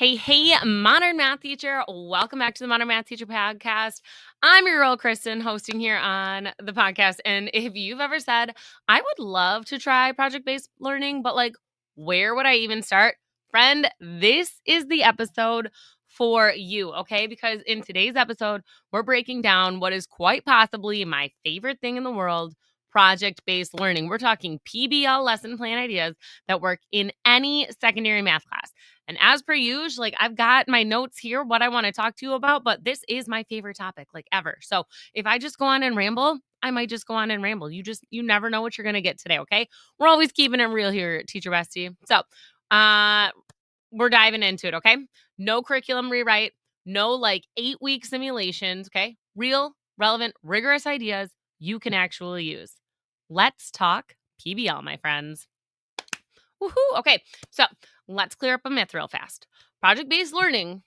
Hey, Modern Math Teacher. Welcome back to the Modern Math Teacher podcast. I'm your girl, Kristen, hosting here on the podcast. And if you've ever said, I would love to try project based learning, but where would I even start? Friend, this is the episode for you, okay? Because in today's episode, we're breaking down what is quite possibly my favorite thing in the world, project based learning. We're talking PBL lesson plan ideas that work in any secondary math class. And as per usual, I've got my notes here, what I want to talk to you about, but this is my favorite topic, ever. So if I just go on and ramble, I might just go on and ramble. You never know what you're going to get today, okay? We're always keeping it real here at Teacher Bestie. So we're diving into it, okay? No curriculum rewrite, no 8-week simulations, okay? Real, relevant, rigorous ideas you can actually use. Let's talk PBL, my friends. Woohoo! Okay, so let's clear up a myth real fast. Project-based learning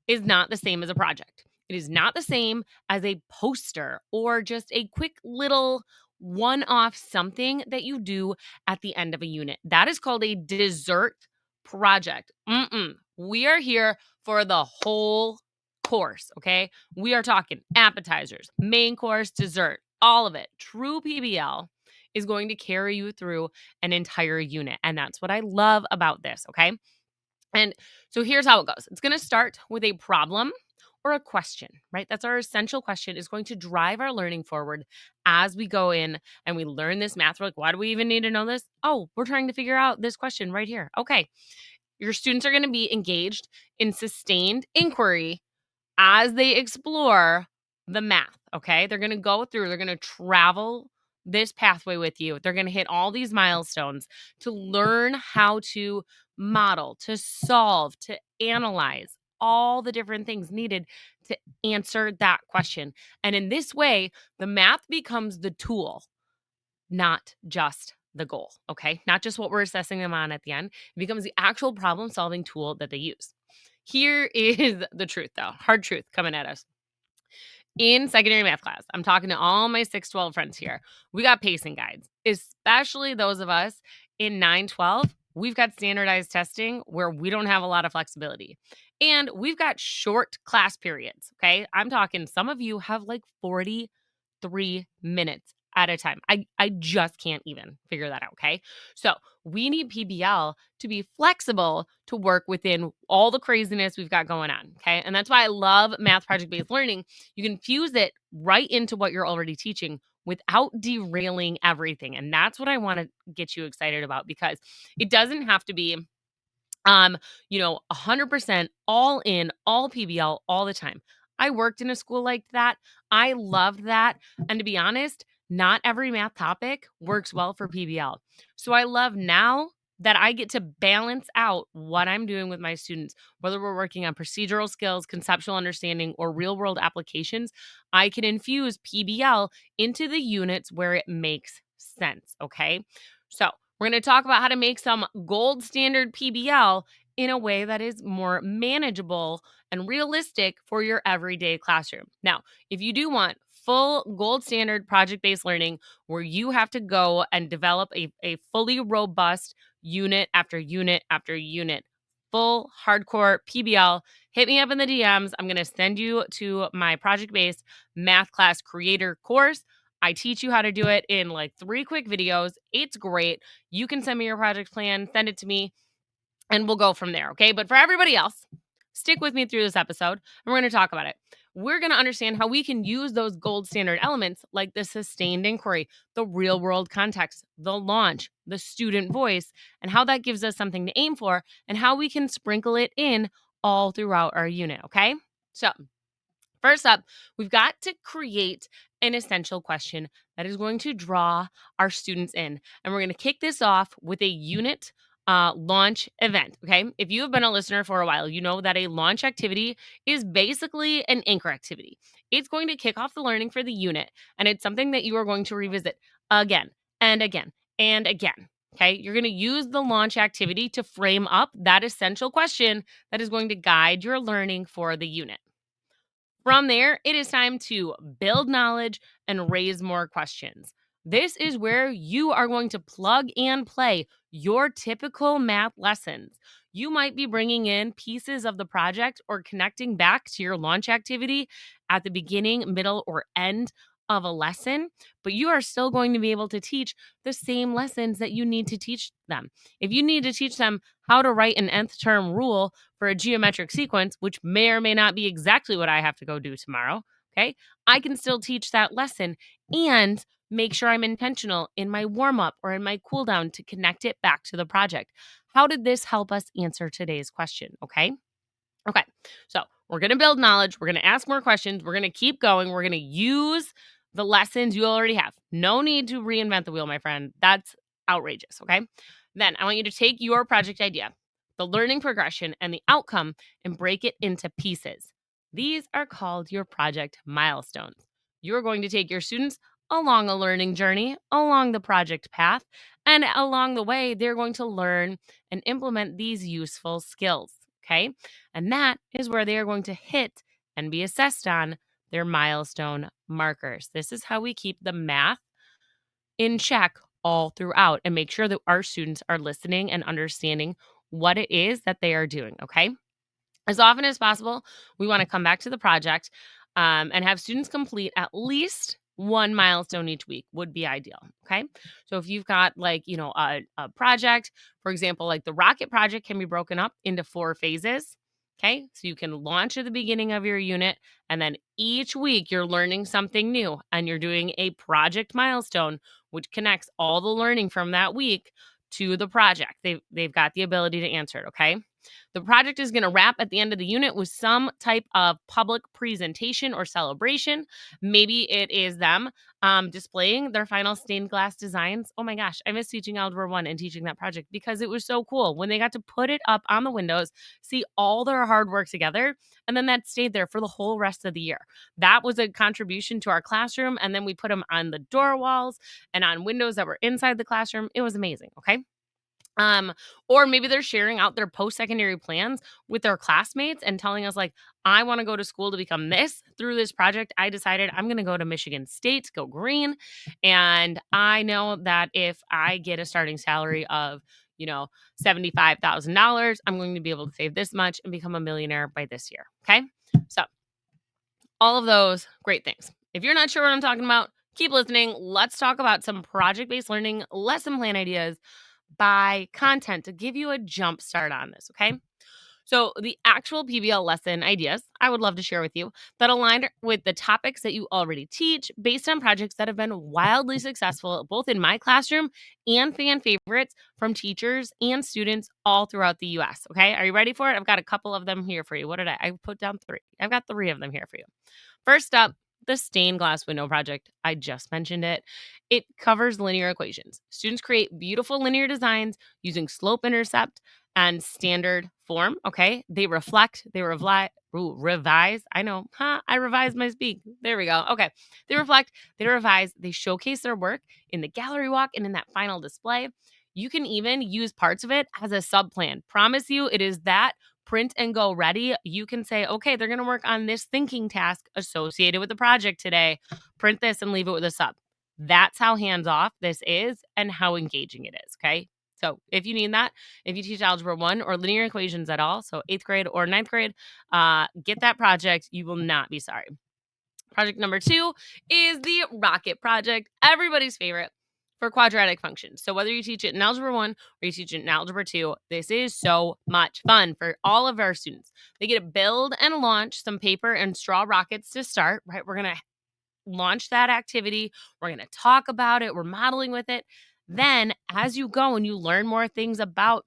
is not the same as a project. It is not the same as a poster or just a quick little one-off something that you do at the end of a unit. That is called a dessert project. We are here for the whole course, okay? We are talking appetizers, main course, dessert, all of it. True PBL is going to carry you through an entire unit. And that's what I love about this, okay? And so here's how it goes. It's going to start with a problem or a question, right? That's our essential question, is going to drive our learning forward as we go in and we learn this math. We're like, why do we even need to know this? Oh, we're trying to figure out this question right here. Okay. Your students are going to be engaged in sustained inquiry as they explore the math, okay? They're going to go through, they're going to travel this pathway with you. They're going to hit all these milestones to learn how to model, to solve, to analyze all the different things needed to answer that question. And in this way, the math becomes the tool, not just the goal, okay? Not just what we're assessing them on at the end. It becomes the actual problem solving tool that they use. Here is the truth, though, hard truth coming at us. In secondary math class, I'm talking to all my 612 friends here. We got pacing guides, especially those of us in 912. We've got standardized testing where we don't have a lot of flexibility. And we've got short class periods, okay? I'm talking some of you have 43 minutes at a time. I just can't even figure that out, okay? So we need PBL to be flexible to work within all the craziness we've got going on, okay? And that's why I love math project-based learning. You can fuse it right into what you're already teaching without derailing everything. And that's what I want to get you excited about, because it doesn't have to be 100% all in, all PBL all the time. I worked in a school like that. I loved that. And to be honest, not every math topic works well for PBL. So I love now that I get to balance out what I'm doing with my students, whether we're working on procedural skills, conceptual understanding, or real world applications. I can infuse PBL into the units where it makes sense. Okay. So we're going to talk about how to make some gold standard PBL in a way that is more manageable and realistic for your everyday classroom. Now, if you do want full gold standard project-based learning where you have to go and develop a fully robust unit after unit after unit, full hardcore PBL, hit me up in the DMs. I'm going to send you to my project-based math class creator course. I teach you how to do it in 3 quick videos. It's great. You can send me your project plan, send it to me, and we'll go from there, okay? But for everybody else, stick with me through this episode, and we're going to talk about it. We're going to understand how we can use those gold standard elements like the sustained inquiry, the real world context, the launch, the student voice, and how that gives us something to aim for, and how we can sprinkle it in all throughout our unit, okay? So first up, we've got to create an essential question that is going to draw our students in. And we're going to kick this off with a unit launch event, okay? If you have been a listener for a while, you know that a launch activity is basically an anchor activity. It's going to kick off the learning for the unit, and it's something that you are going to revisit again and again and again. Okay, you're going to use the launch activity to frame up that essential question that is going to guide your learning for the unit. From there, it is time to build knowledge and raise more questions. This is where you are going to plug and play your typical math lessons. You might be bringing in pieces of the project or connecting back to your launch activity at the beginning, middle, or end of a lesson, but you are still going to be able to teach the same lessons that you need to teach them. If you need to teach them how to write an nth term rule for a geometric sequence, which may or may not be exactly what I have to go do tomorrow, okay, I can still teach that lesson and make sure I'm intentional in my warm up or in my cool down to connect it back to the project. How did this help us answer today's question? Okay. Okay. So we're going to build knowledge. We're going to ask more questions. We're going to keep going. We're going to use the lessons you already have. No need to reinvent the wheel, my friend. That's outrageous. Okay. Then I want you to take your project idea, the learning progression, and the outcome and break it into pieces. These are called your project milestones. You're going to take your students along a learning journey, along the project path, and along the way, they're going to learn and implement these useful skills. Okay. And that is where they are going to hit and be assessed on their milestone markers. This is how we keep the math in check all throughout and make sure that our students are listening and understanding what it is that they are doing. Okay. As often as possible, we want to come back to the project and have students complete at least one milestone each week would be ideal. Okay. So if you've got a project, for example, like the rocket project can be broken up into 4 phases. Okay. So you can launch at the beginning of your unit, and then each week you're learning something new and you're doing a project milestone, which connects all the learning from that week to the project. They've got the ability to answer it. Okay. The project is going to wrap at the end of the unit with some type of public presentation or celebration. Maybe it is them displaying their final stained glass designs. Oh my gosh, I miss teaching Algebra 1 and teaching that project because it was so cool when they got to put it up on the windows, see all their hard work together, and then that stayed there for the whole rest of the year. That was a contribution to our classroom, and then we put them on the door walls and on windows that were inside the classroom. It was amazing, okay? Um, or maybe they're sharing out their post-secondary plans with their classmates and telling us, like, I want to go to school to become this. Through this project, I decided I'm going to go to Michigan State, go green. And I know that if I get a starting salary of, $75,000, I'm going to be able to save this much and become a millionaire by this year. Okay. So all of those great things. If you're not sure what I'm talking about, keep listening. Let's talk about some project-based learning lesson plan ideas by content to give you a jump start on this, okay? So, the actual PBL lesson ideas I would love to share with you that align with the topics that you already teach based on projects that have been wildly successful both in my classroom and fan favorites from teachers and students all throughout the US, okay? Are you ready for it? I've got a couple of them here for you. What did I put down 3. I've got 3 of them here for you. First up, the stained glass window project. I just mentioned it. It covers linear equations. Students create beautiful linear designs using slope intercept and standard form. Okay. They reflect, revise. I know. I revised my speak. There we go. Okay. They reflect, they revise, they showcase their work in the gallery walk and in that final display. You can even use parts of it as a sub plan. Promise you, it is that print and go ready. You can say, okay, they're going to work on this thinking task associated with the project today. Print this and leave it with a sub. That's how hands off this is and how engaging it is. Okay. So if you need that, if you teach Algebra 1 or linear equations at all, so 8th grade or 9th grade, get that project. You will not be sorry. Project number 2 is the rocket project, everybody's favorite for quadratic functions. So whether you teach it in Algebra 1 or you teach it in Algebra 2, this is so much fun for all of our students. They get to build and launch some paper and straw rockets to start, right? We're going to launch that activity. We're going to talk about it. We're modeling with it. Then as you go and you learn more things about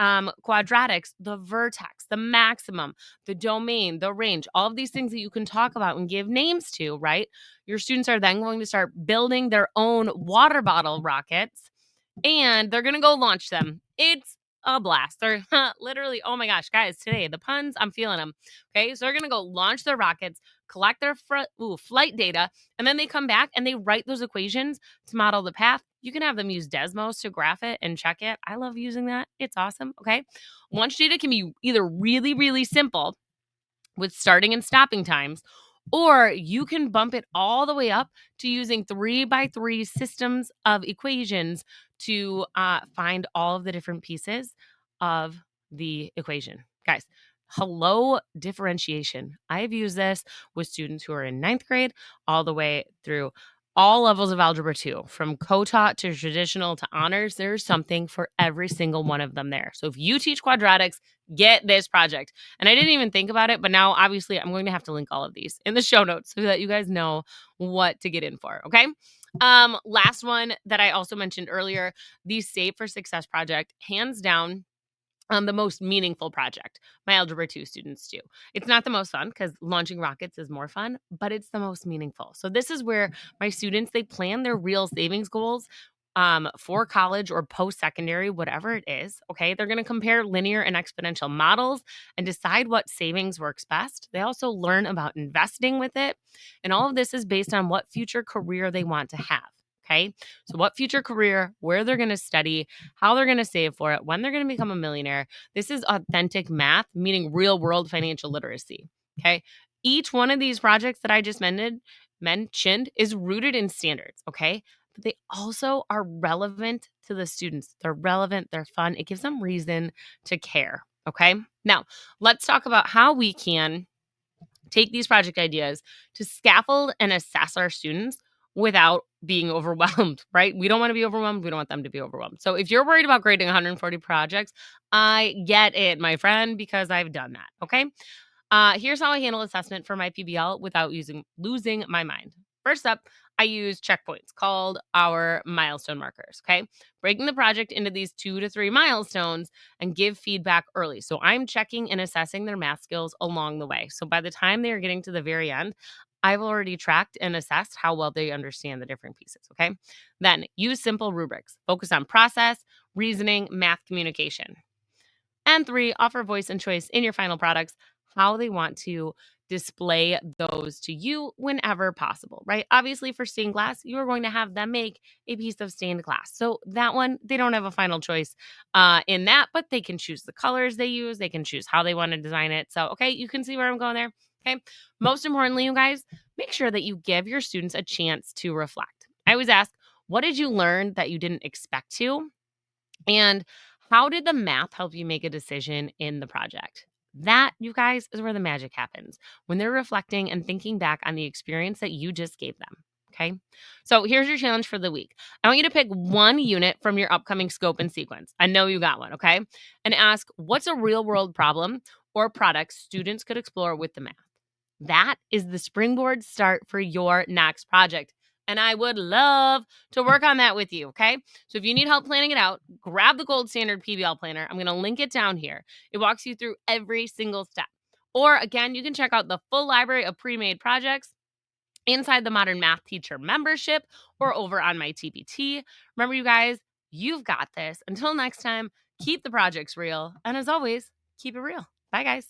quadratics, the vertex, the maximum, the domain, the range, all of these things that you can talk about and give names to, right? Your students are then going to start building their own water bottle rockets and they're going to go launch them. It's a blast. They're literally, oh my gosh, guys, today, the puns, I'm feeling them. Okay. So they're going to go launch their rockets, collect their flight data, and then they come back and they write those equations to model the path. You can have them use Desmos to graph it and check it. I love using that. It's awesome. Okay. Launch data can be either really, really simple with starting and stopping times, or you can bump it all the way up to using 3x3 systems of equations to find all of the different pieces of the equation. Guys, hello differentiation. I've used this with students who are in ninth grade all the way through all levels of Algebra 2, from co-taught to traditional to honors. There's something for every single one of them there. So if you teach quadratics, get this project. And I didn't even think about it, but now obviously I'm going to have to link all of these in the show notes so that you guys know what to get in for, okay? Last one that I also mentioned earlier, the Save for Success project, hands down, the most meaningful project my Algebra 2 students do. It's not the most fun because launching rockets is more fun, but it's the most meaningful. So this is where my students, they plan their real savings goals for college or post-secondary, whatever it is, okay? They're going to compare linear and exponential models and decide what savings works best. They also learn about investing with it. And all of this is based on what future career they want to have, okay? So what future career, where they're going to study, how they're going to save for it, when they're going to become a millionaire. This is authentic math, meaning real world financial literacy. Okay. Each one of these projects that I just mentioned is rooted in standards. Okay. But they also are relevant to the students. They're relevant, they're fun. It gives them reason to care. Okay. Now, let's talk about how we can take these project ideas to scaffold and assess our students without being overwhelmed, right? We don't want to be overwhelmed. We don't want them to be overwhelmed. So if you're worried about grading 140 projects, I get it, my friend, because I've done that. Okay. Here's how I handle assessment for my PBL without losing my mind. First up, I use checkpoints called our milestone markers. Okay. Breaking the project into these 2 to 3 milestones and give feedback early. So I'm checking and assessing their math skills along the way. So by the time they are getting to the very end, I've already tracked and assessed how well they understand the different pieces. Okay. Then use simple rubrics. Focus on process, reasoning, math communication. And 3, offer voice and choice in your final products, how they want to display those to you whenever possible, right? Obviously, for stained glass, you are going to have them make a piece of stained glass. So that one, they don't have a final choice in that, but they can choose the colors they use. They can choose how they want to design it. So, okay, you can see where I'm going there. Okay. Most importantly, you guys, make sure that you give your students a chance to reflect. I always ask, what did you learn that you didn't expect to? And how did the math help you make a decision in the project? That, you guys, is where the magic happens when they're reflecting and thinking back on the experience that you just gave them. Okay. So here's your challenge for the week. I want you to pick one unit from your upcoming scope and sequence. I know you got one. Okay. And ask, what's a real world problem or product students could explore with the math? That is the springboard start for your next project. And I would love to work on that with you, okay? So if you need help planning it out, grab the Gold Standard PBL Planner. I'm going to link it down here. It walks you through every single step. Or again, you can check out the full library of pre-made projects inside the Modern Math Teacher membership or over on my TPT. Remember, you guys, you've got this. Until next time, keep the projects real. And as always, keep it real. Bye, guys.